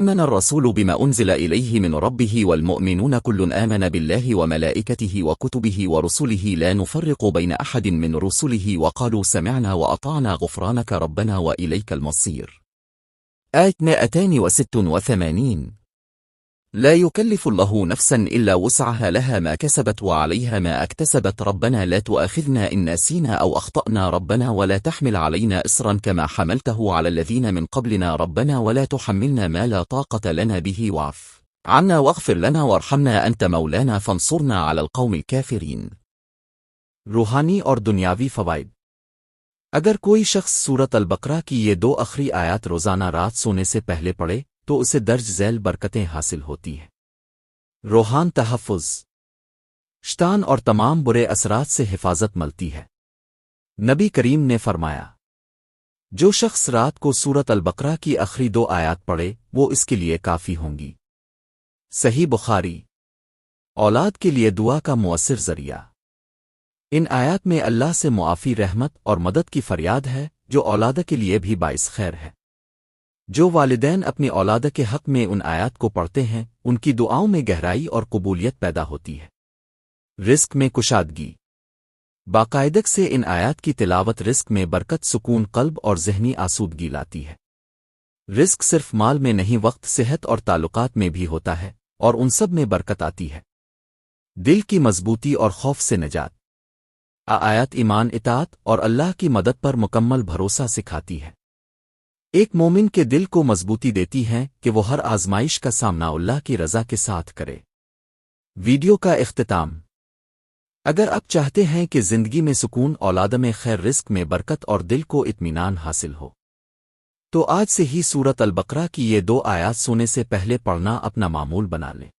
آمن الرسول بما أنزل إليه من ربه والمؤمنون كل آمن بالله وملائكته وكتبه ورسله لا نفرق بين أحد من رسله وقالوا سمعنا وأطعنا غفرانك ربنا وإليك المصير. آية 286. لا يكلف الله نفسا إلا وسعها لها ما كسبت وعليها ما اكتسبت ربنا لا تؤاخذنا إن نسينا أو أخطأنا ربنا ولا تحمل علينا إصرا كما حملته على الذين من قبلنا ربنا ولا تحملنا ما لا طاقة لنا به واعف عنا واغفر لنا وارحمنا أنت مولانا فانصرنا على القوم الكافرين. روحانی اور دنیاوی فوائد. اگر کوئی شخص سورت البقرہ کی یہ 2 آخری آیات روزانہ رات سونے سے پہلے پڑھے تو اسے درج ذیل برکتیں حاصل ہوتی ہیں. روحان تحفظ، شیطان اور تمام برے اثرات سے حفاظت ملتی ہے. نبی کریم نے فرمایا، جو شخص رات کو سورت البقرہ کی آخری 2 آیات پڑھے وہ اس کے لیے کافی ہوں گی. صحیح بخاری. اولاد کے لیے دعا کا مؤثر ذریعہ. ان آیات میں اللہ سے معافی، رحمت اور مدد کی فریاد ہے جو اولاد کے لیے بھی باعث خیر ہے. جو والدین اپنی اولاد کے حق میں ان آیات کو پڑھتے ہیں ان کی دعاؤں میں گہرائی اور قبولیت پیدا ہوتی ہے. رزق میں کشادگی. باقاعدگی سے ان آیات کی تلاوت رزق میں برکت، سکون قلب اور ذہنی آسودگی لاتی ہے. رزق صرف مال میں نہیں، وقت، صحت اور تعلقات میں بھی ہوتا ہے اور ان سب میں برکت آتی ہے. دل کی مضبوطی اور خوف سے نجات. آیات ایمان، اطاعت اور اللہ کی مدد پر مکمل بھروسہ سکھاتی ہے. ایک مومن کے دل کو مضبوطی دیتی ہیں کہ وہ ہر آزمائش کا سامنا اللہ کی رضا کے ساتھ کرے. ویڈیو کا اختتام. اگر آپ چاہتے ہیں کہ زندگی میں سکون، اولاد میں خیر، رزق میں برکت اور دل کو اطمینان حاصل ہو تو آج سے ہی سورت البقرہ کی یہ 2 آیات سونے سے پہلے پڑھنا اپنا معمول بنا لیں.